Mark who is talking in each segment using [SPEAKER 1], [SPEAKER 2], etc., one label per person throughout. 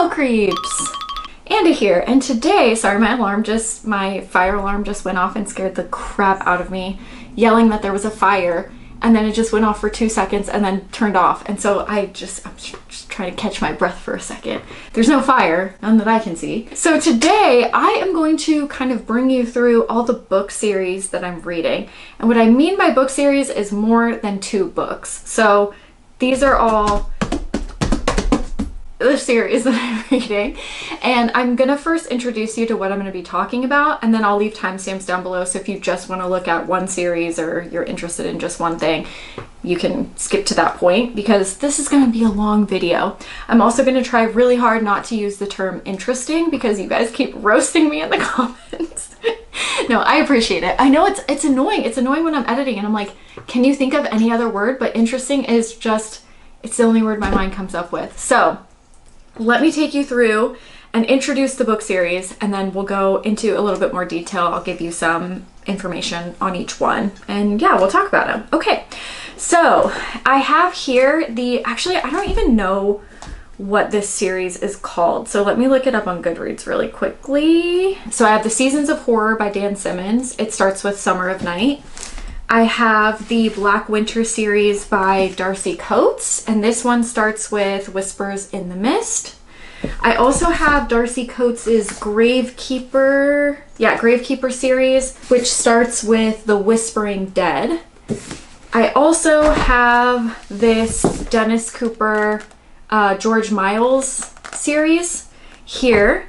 [SPEAKER 1] Hello creeps! Andy here, and today, sorry, my fire alarm just went off and scared the crap out of me, yelling that there was a fire, and then it just went off for 2 seconds and then turned off. And so I'm just trying to catch my breath for a second. There's no fire, none that I can see. So today I am going to kind of bring you through all the book series that I'm reading. And what I mean by book series is more than 2 books. So these are all the series that I'm reading, and I'm gonna first introduce you to what I'm gonna be talking about, and then I'll leave timestamps down below, so if you just want to look at one series or you're interested in just one thing, you can skip to that point because this is going to be a long video. I'm also going to try really hard not to use the term interesting because you guys keep roasting me in the comments. No, I appreciate it. I know it's annoying. It's annoying when I'm editing and I'm like, can you think of any other word? But interesting is just, it's the only word my mind comes up with. So let me take you through and introduce the book series, and then we'll go into a little bit more detail. I'll give you some information on each one, and yeah, we'll talk about them. Okay, so I have here actually, I don't even know what this series is called, so let me look it up on Goodreads really quickly. So I have The Seasons of Horror by Dan Simmons. It starts with Summer of Night. I have the Black Winter series by Darcy Coates, and this one starts with Whispers in the Mist. I also have Darcy Coates' Gravekeeper series, which starts with The Whispering Dead. I also have this Dennis Cooper, George Miles series here.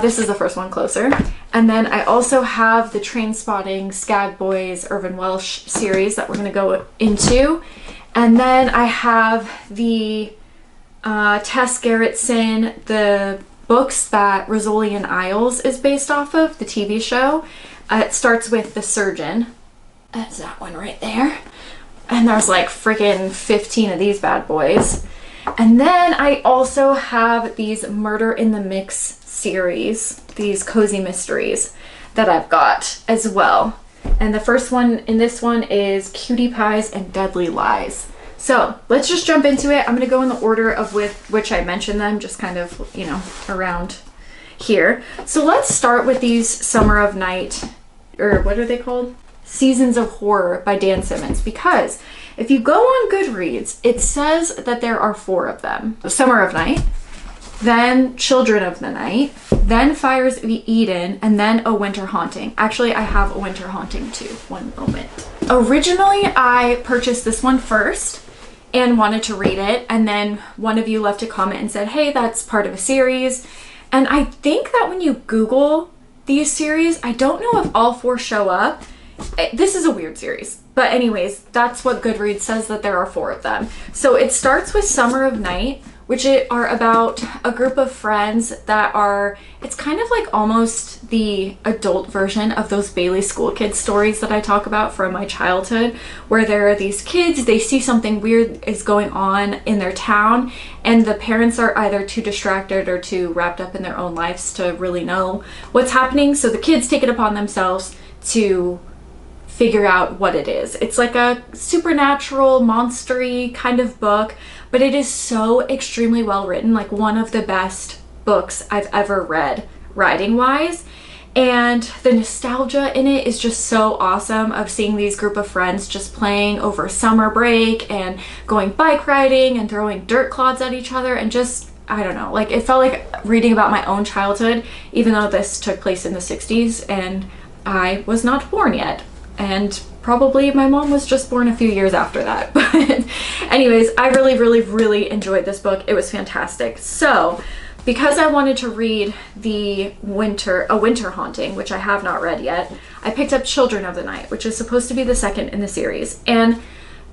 [SPEAKER 1] This is the first one, Closer. And then I also have the Trainspotting Skag Boys Irvin Welsh series that we're going to go into. And then I have the Tess Gerritsen, the books that Rizzoli and Isles is based off of, the TV show. It starts with The Surgeon. That's that one right there. And there's like freaking 15 of these bad boys. And then I also have these Murder in the Mix series, these cozy mysteries that I've got as well. And the first one in this one is Cutie Pies and Deadly Lies. So let's just jump into it. I'm going to go in the order of which I mentioned them, just kind of, you know, around here. So let's start with these Summer of Night, or what are they called? Seasons of Horror by Dan Simmons, because if you go on Goodreads, it says that there are 4 of them. Summer of Night, then Children of the Night, then Fires of Eden, and then A Winter Haunting. Actually, I have A Winter Haunting too. One moment. Originally, I purchased this one first and wanted to read it, and then one of you left a comment and said, hey, that's part of a series. And I think that when you Google these series, I don't know if all 4 show up. This is a weird series, but anyways, that's what Goodreads says, that there are 4 of them. So it starts with Summer of Night, which are about a group of friends that are, it's kind of like almost the adult version of those Bailey School Kids stories that I talk about from my childhood, where there are these kids, they see something weird is going on in their town, and the parents are either too distracted or too wrapped up in their own lives to really know what's happening. So the kids take it upon themselves to figure out what it is. It's like a supernatural, monstery kind of book, but it is so extremely well written, like one of the best books I've ever read writing wise. And the nostalgia in it is just so awesome, of seeing these group of friends just playing over summer break and going bike riding and throwing dirt clods at each other, and just, I don't know, like it felt like reading about my own childhood, even though this took place in the 60s and I was not born yet. And probably my mom was just born a few years after that. But anyways, I really enjoyed this book. It was fantastic. So because I wanted to read A Winter Haunting, which I have not read yet, I picked up Children of the Night, which is supposed to be the second in the series. And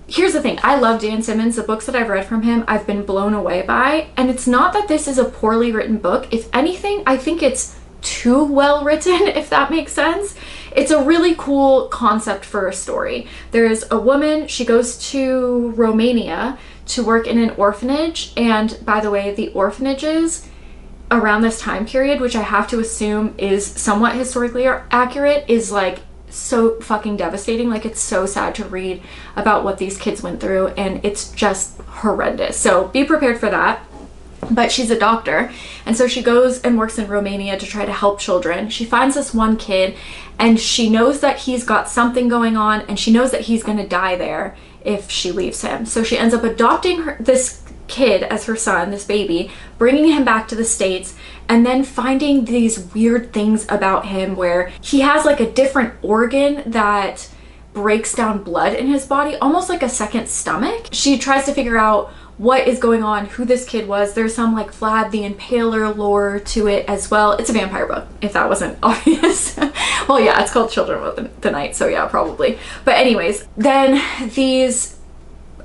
[SPEAKER 1] here's the thing, I love Dan Simmons. The books that I've read from him, I've been blown away by. And it's not that this is a poorly written book. If anything, I think it's too well written, if that makes sense. It's a really cool concept for a story. There's a woman, she goes to Romania to work in an orphanage, and by the way, the orphanages around this time period, which I have to assume is somewhat historically accurate, is like so fucking devastating. Like, it's so sad to read about what these kids went through, and it's just horrendous. So be prepared for that. but she's a doctor. And so she goes and works in Romania to try to help children. She finds this one kid and she knows that he's got something going on, and she knows that he's going to die there if she leaves him. So she ends up adopting this kid as her son, this baby, bringing him back to the States, and then finding these weird things about him where he has like a different organ that breaks down blood in his body, almost like a second stomach. She tries to figure out what is going on, who this kid was. There's some like Vlad the Impaler lore to it as well. It's a vampire book, if that wasn't obvious. Well, yeah, it's called Children of the Night, so yeah, probably. But anyways, then these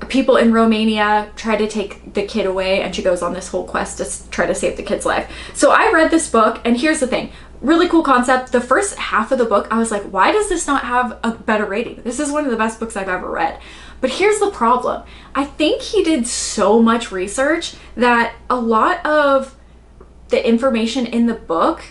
[SPEAKER 1] people in Romania try to take the kid away, and she goes on this whole quest to try to save the kid's life. So I read this book, and here's the thing. Really cool concept. The first half of the book, I was like, why does this not have a better rating? This is one of the best books I've ever read. But here's the problem. I think he did so much research that a lot of the information in the book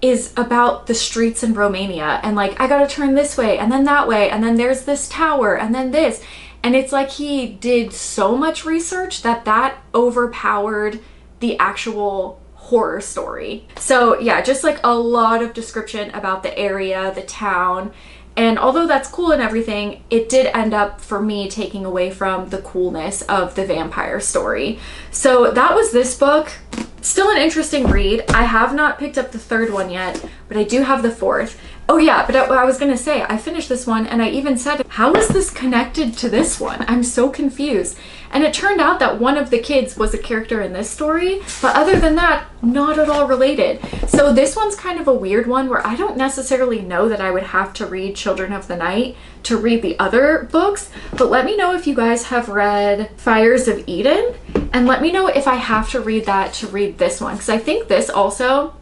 [SPEAKER 1] is about the streets in Romania, and like, I gotta turn this way and then that way, and then there's this tower and then this. And it's like he did so much research that overpowered the actual horror story. So yeah, just like a lot of description about the area, the town. And although that's cool and everything, it did end up for me taking away from the coolness of the vampire story. So that was this book. Still an interesting read. I have not picked up the third one yet, but I do have the fourth. Oh yeah, but I was gonna say, I finished this one and I even said, how is this connected to this one? I'm so confused. And it turned out that one of the kids was a character in this story, but other than that, not at all related. So this one's kind of a weird one where I don't necessarily know that I would have to read Children of the Night to read the other books, but let me know if you guys have read Fires of Eden, and let me know if I have to read that to read this one, because I think this also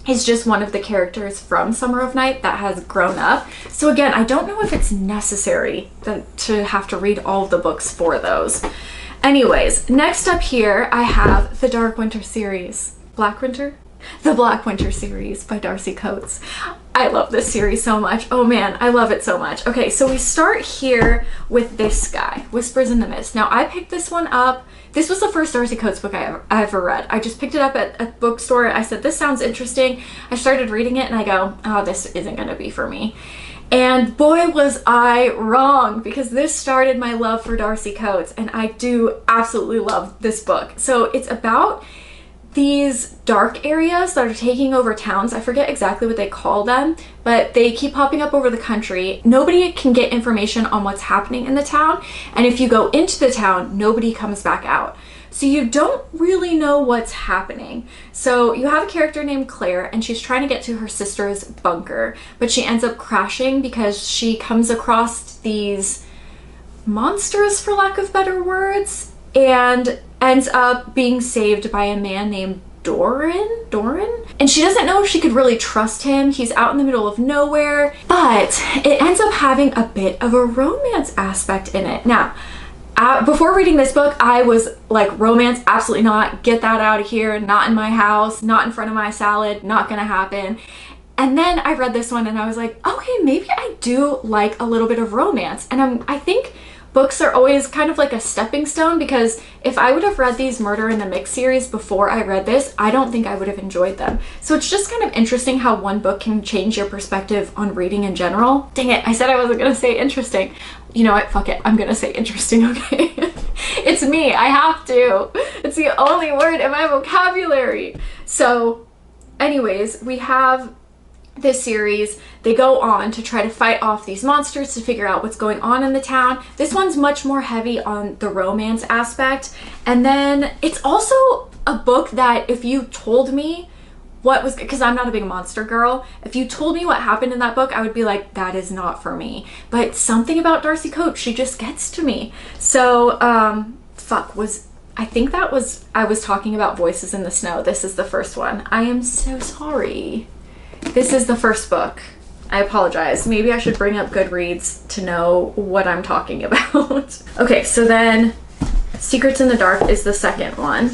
[SPEAKER 1] is just one of the characters from Summer of Night that has grown up. So again, I don't know if it's necessary to have to read all of the books for those. Anyways, next up here I have the Dark Winter series. Black Winter? The Black Winter series by Darcy Coates. I love this series so much. Oh man, I love it so much. Okay, so we start here with this guy, Whispers in the Mist. Now I picked this one up. This was the first Darcy Coates book I ever read. I just picked it up at a bookstore. I said, this sounds interesting. I started reading it and I go, oh, this isn't gonna be for me. And boy, was I wrong, because this started my love for Darcy Coates, and I do absolutely love this book. So it's about these dark areas that are taking over towns. I forget exactly what they call them, but they keep popping up over the country. Nobody can get information on what's happening in the town, and if you go into the town, nobody comes back out. So you don't really know what's happening. So you have a character named Claire, and she's trying to get to her sister's bunker, but she ends up crashing because she comes across these monsters, for lack of better words, and ends up being saved by a man named Doran? And she doesn't know if she could really trust him. He's out in the middle of nowhere, but it ends up having a bit of a romance aspect in it. Now, before reading this book, I was like, romance, absolutely not. Get that out of here. Not in my house, not in front of my salad, not gonna happen. And then I read this one and I was like, okay, maybe I do like a little bit of romance. And I think books are always kind of like a stepping stone, because if I would have read these Murder in the Mix series before I read this, I don't think I would have enjoyed them. So it's just kind of interesting how one book can change your perspective on reading in general. Dang it, I said I wasn't gonna say interesting. You know what, fuck it, I'm gonna say interesting, okay? It's me, I have to. It's the only word in my vocabulary. So anyways, we have this series. They go on to try to fight off these monsters, to figure out what's going on in the town. This one's much more heavy on the romance aspect. And then it's also a book that if you told me what was, because I'm not a big monster girl, if you told me what happened in that book, I would be like, that is not for me. But something about Darcy Coates, she just gets to me. So I think that was, I was talking about Voices in the Snow. This is the first one. I am so sorry. This is the first book. I apologize. Maybe I should bring up Goodreads to know what I'm talking about. Okay, so then Secrets in the Dark is the second one.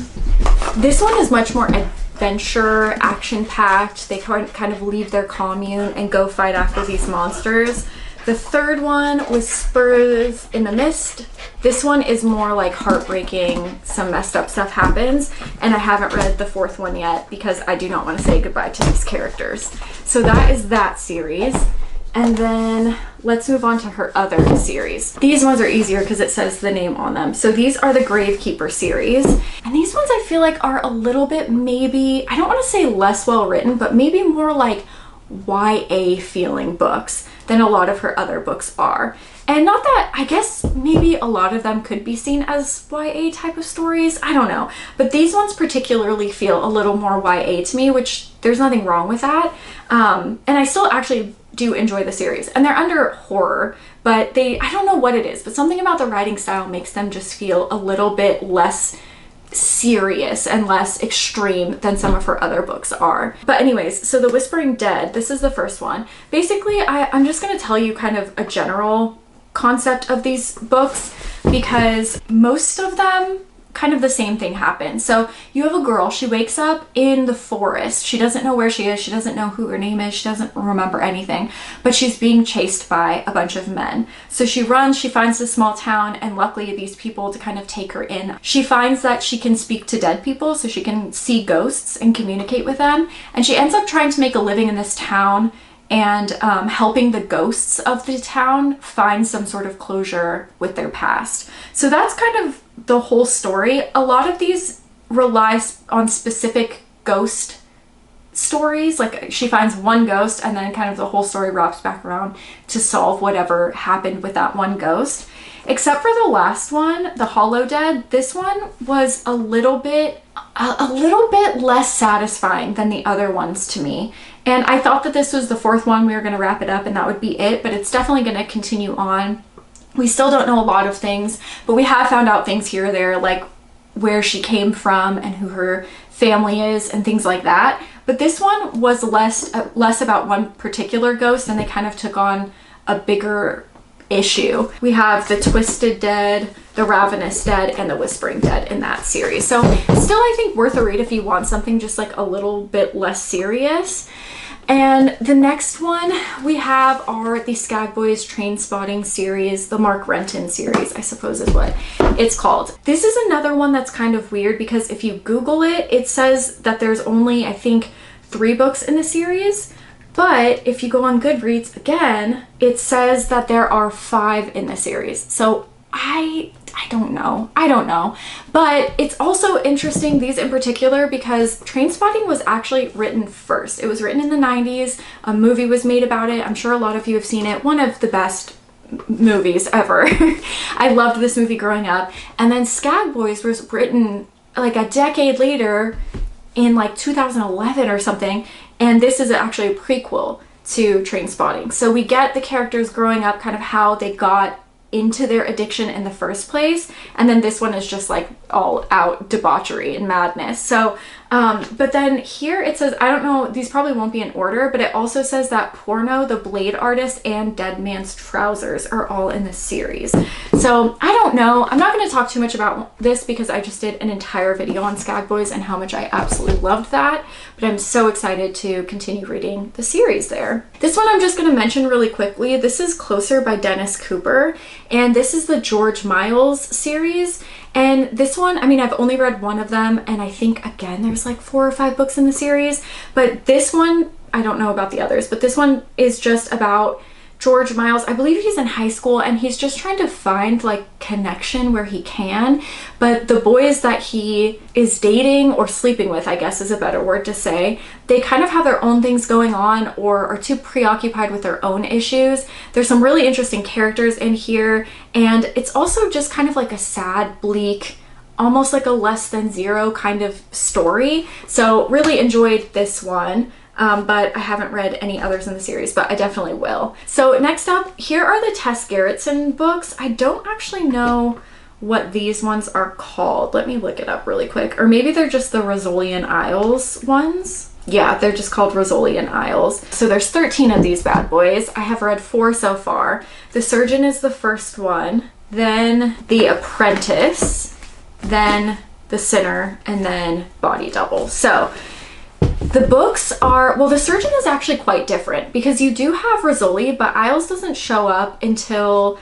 [SPEAKER 1] This one is much more adventure, action-packed. They kind of leave their commune and go fight after these monsters. The third one was Spurs in the Mist. This one is more like heartbreaking, some messed up stuff happens, and I haven't read the fourth one yet because I do not want to say goodbye to these characters. So that is that series. And then let's move on to her other series. These ones are easier because it says the name on them. So these are the Gravekeeper series. And these ones I feel like are a little bit maybe, I don't want to say less well written, but maybe more like YA feeling books than a lot of her other books are. And not that, I guess maybe a lot of them could be seen as YA type of stories, I don't know. But these ones particularly feel a little more YA to me, which there's nothing wrong with that. And I still actually do enjoy the series. And they're under horror, but I don't know what it is, but something about the writing style makes them just feel a little bit less serious and less extreme than some of her other books are. But anyways, so The Whispering Dead, this is the first one. Basically, I'm just going to tell you kind of a general concept of these books because most of them kind of the same thing happens. So you have a girl, she wakes up in the forest. She doesn't know where she is. She doesn't know who her name is. She doesn't remember anything, but she's being chased by a bunch of men. So she runs, she finds this small town, and luckily these people to kind of take her in. She finds that she can speak to dead people, so she can see ghosts and communicate with them. And she ends up trying to make a living in this town and helping the ghosts of the town find some sort of closure with their past. So that's kind of the whole story. A lot of these rely on specific ghost stories, like she finds one ghost and then kind of the whole story wraps back around to solve whatever happened with that one ghost. Except for the last one, The Hollow Dead, this one was a little bit less satisfying than the other ones to me. And I thought that this was the fourth one, we were going to wrap it up and that would be it, but it's definitely going to continue on. We still don't know a lot of things, but we have found out things here or there, like where she came from and who her family is and things like that. But this one was less about one particular ghost, and they kind of took on a bigger issue. We have the Twisted Dead, the Ravenous Dead, and the Whispering Dead in that series. So still I think worth a read if you want something just like a little bit less serious. And the next one we have are the Skag Boys Train Spotting series, the Mark Renton series, I suppose is what it's called. This is another one that's kind of weird because if you Google it, it says that there's only, I think, 3 books in the series. But if you go on Goodreads again, it says that there are 5 in the series. So I don't know. But it's also interesting, these in particular, because Trainspotting was actually written first. It was written in the 90s. A movie was made about it. I'm sure a lot of you have seen it. One of the best movies ever. I loved this movie growing up. And then Skag Boys was written like a decade later in like 2011 or something. And this is actually a prequel to Trainspotting. So we get the characters growing up, kind of how they got into their addiction in the first place, and then this one is just like all out debauchery and madness. So but then here it says, I don't know, these probably won't be in order, but it also says that Porno, the Blade Artist, and Dead Man's Trousers are all in this series. So I don't know, I'm not going to talk too much about this because I just did an entire video on Skag Boys and how much I absolutely loved that, but I'm so excited to continue reading the series there. This one I'm just going to mention really quickly. This is Closer by Dennis Cooper, and this is the George Miles series. And this one, I mean, I've only read one of them, and I think, again, there's like 4 or 5 books in the series, but this one, I don't know about the others, but this one is just about George Miles. I believe he's in high school, and he's just trying to find like connection where he can, but the boys that he is dating or sleeping with, I guess is a better word to say, they kind of have their own things going on or are too preoccupied with their own issues. There's some really interesting characters in here, and it's also just kind of like a sad, bleak, almost like a Less Than Zero kind of story. So really enjoyed this one. But I haven't read any others in the series, but I definitely will. So next up, here are the Tess Gerritsen books. I don't actually know what these ones are called. Let me look it up really quick. Or maybe they're just the Rizzoli and Isles ones. Yeah, they're just called Rizzoli and Isles. So there's 13 of these bad boys. I have read 4 so far. The Surgeon is the first one, then The Apprentice, then The Sinner, and then Body Double. So The books are, well, the surgeon is actually quite different because you do have Rizzoli, but Isles doesn't show up until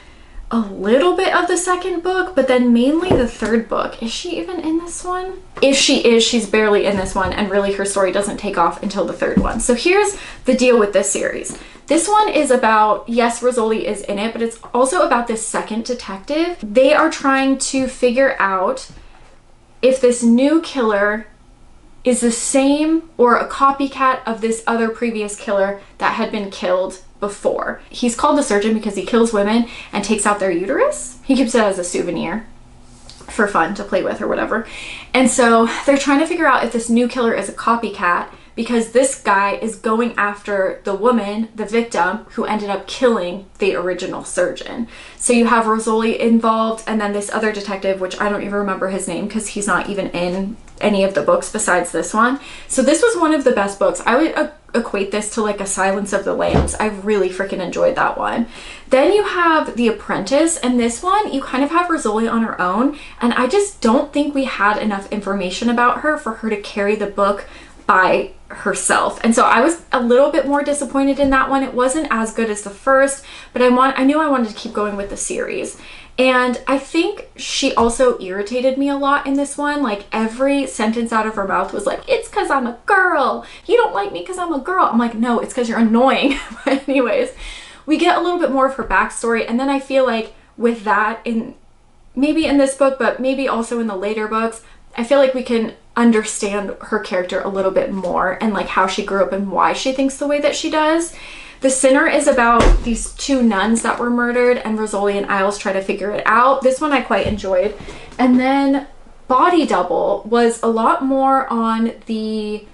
[SPEAKER 1] a little bit of the second book, but then mainly the third book. Is she even in this one? If she is, she's barely in this one, and really her story doesn't take off until the third one. So here's the deal with this series. This one is about, yes, Rizzoli is in it, but it's also about this second detective. They are trying to figure out if this new killer is the same or a copycat of this other previous killer that had been killed before. He's called the surgeon because he kills women and takes out their uterus. He keeps it as a souvenir for fun to play with or whatever. And so they're trying to figure out if this new killer is a copycat because this guy is going after the woman, the victim, who ended up killing the original surgeon. So you have Rizzoli involved, and then this other detective, which I don't even remember his name because he's not even in any of the books besides this one. So this was one of the best books. I would equate this to like a Silence of the Lambs. I really freaking enjoyed that one. Then you have The Apprentice, and this one you kind of have Rizzoli on her own, and I just don't think we had enough information about her for her to carry the book by herself. And so I was a little bit more disappointed in that one. It wasn't as good as the first, but I knew I wanted to keep going with the series. And I think she also irritated me a lot in this one. Like every sentence out of her mouth was like, it's because I'm a girl. You don't like me because I'm a girl. I'm like, no, it's because you're annoying. But anyways, we get a little bit more of her backstory. And then I feel like with that, maybe in this book, but maybe also in the later books, I feel like we can understand her character a little bit more and like how she grew up and why she thinks the way that she does. The Sinner is about these two nuns that were murdered, and Rizzoli and Isles try to figure it out. This one I quite enjoyed. And then Body Double was a lot more on the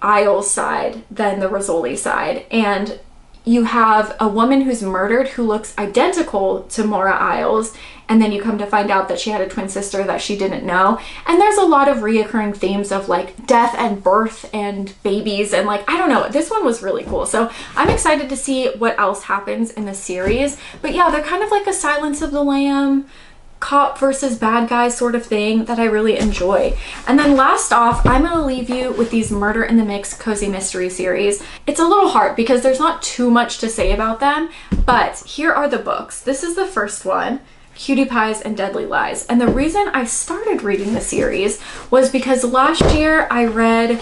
[SPEAKER 1] Isles side than the Rizzoli side. And you have a woman who's murdered who looks identical to Maura Isles, and then you come to find out that she had a twin sister that she didn't know. And there's a lot of reoccurring themes of like death and birth and babies, and like, I don't know, this one was really cool. So I'm excited to see what else happens in the series. But yeah, they're kind of like a Silence of the Lamb, cop versus bad guy sort of thing that I really enjoy. And then last off, I'm going to leave you with these Murder in the Mix cozy mystery series. It's a little hard because there's not too much to say about them, but here are the books. This is the first one, Cutie Pies and Deadly Lies. And the reason I started reading the series was because last year I read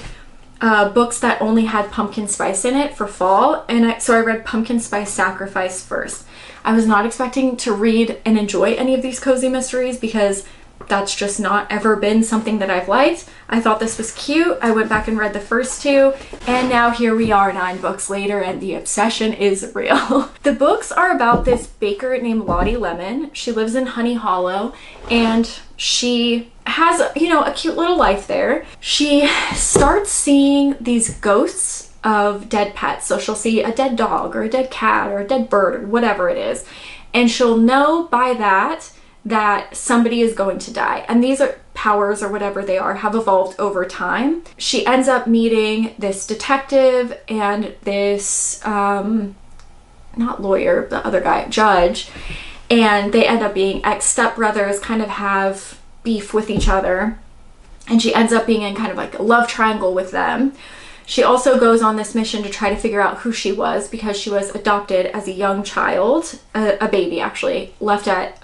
[SPEAKER 1] books that only had pumpkin spice in it for fall, and so I read Pumpkin Spice Sacrifice first. I was not expecting to read and enjoy any of these cozy mysteries because that's just not ever been something that I've liked. I thought this was cute. I went back and read the first two, and now here we are 9 books later and the obsession is real. The books are about this baker named Lottie Lemon. She lives in Honey Hollow, and she has, you know, a cute little life there. She starts seeing these ghosts of dead pets. So she'll see a dead dog or a dead cat or a dead bird or whatever it is, and she'll know by that somebody is going to die. And these are powers or whatever they are have evolved over time. She ends up meeting this detective and this not lawyer, the other guy, judge, and they end up being ex-stepbrothers, kind of have beef with each other, and she ends up being in kind of like a love triangle with them. She also goes on this mission to try to figure out who she was because she was adopted as a young child, a baby actually, left at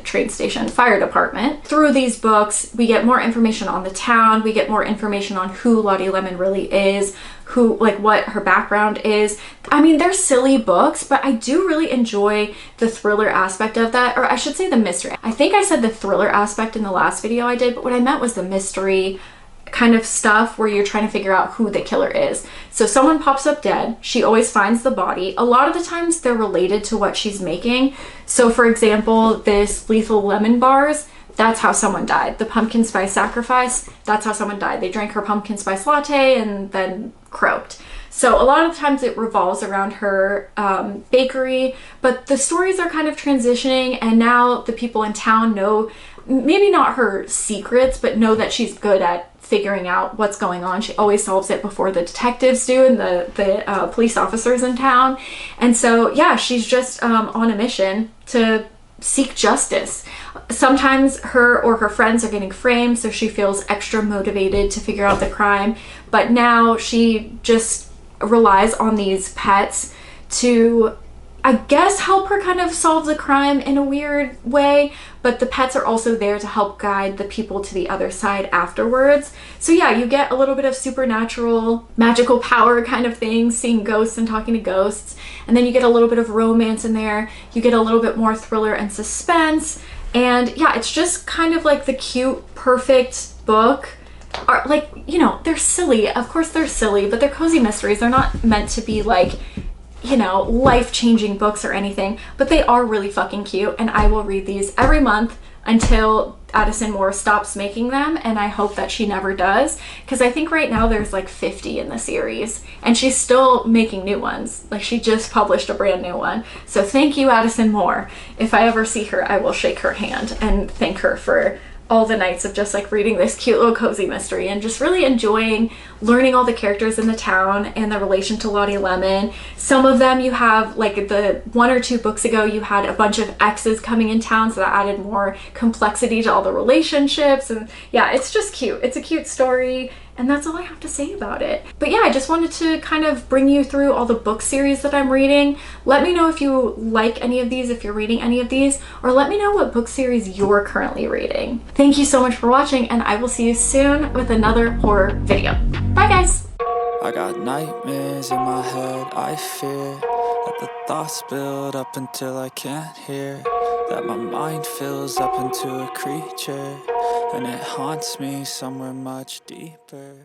[SPEAKER 1] train station, fire department. Through these books, we get more information on the town, we get more information on who Lottie Lemon really is, who, like, what her background is. I mean, they're silly books, but I do really enjoy the thriller aspect of that, or I should say the mystery. I think I said the thriller aspect in the last video I did, but what I meant was the mystery kind of stuff where you're trying to figure out who the killer is. So someone pops up dead, she always finds the body. A lot of the times they're related to what she's making. So for example, this lethal lemon bars, that's how someone died. The pumpkin spice sacrifice, that's how someone died. They drank her pumpkin spice latte and then croaked. So a lot of times it revolves around her bakery, but the stories are kind of transitioning, and now the people in town know, maybe not her secrets, but know that she's good at figuring out what's going on. She always solves it before the detectives do and the police officers in town. And so yeah, she's just on a mission to seek justice. Sometimes her or her friends are getting framed, so she feels extra motivated to figure out the crime, but now she just relies on these pets to, I guess, help her kind of solve the crime in a weird way, but the pets are also there to help guide the people to the other side afterwards. So yeah, you get a little bit of supernatural, magical power kind of thing, seeing ghosts and talking to ghosts, and then you get a little bit of romance in there, you get a little bit more thriller and suspense, and yeah, it's just kind of like the cute, perfect book. Are like, you know, they're silly, of course they're silly, but they're cozy mysteries. They're not meant to be like, you know, life-changing books or anything, but they are really fucking cute, and I will read these every month until Addison Moore stops making them, and I hope that she never does, because I think right now there's like 50 in the series, and she's still making new ones. Like, she just published a brand new one. So thank you, Addison Moore. If I ever see her, I will shake her hand and thank her for all the nights of just like reading this cute little cozy mystery and just really enjoying learning all the characters in the town and the relation to Lottie Lemon. Some of them you have, like the 1 or 2 books ago, you had a bunch of exes coming in town, so that added more complexity to all the relationships. And yeah, it's just cute. It's a cute story, and that's all I have to say about it. But yeah, I just wanted to kind of bring you through all the book series that I'm reading. Let me know if you like any of these, if you're reading any of these, or let me know what book series you're currently reading. Thank you so much for watching, and I will see you soon with another horror video. Bye guys!
[SPEAKER 2] I got nightmares in my head, I fear that the thoughts build up until I can't hear, that my mind fills up into a creature, and it haunts me somewhere much deeper.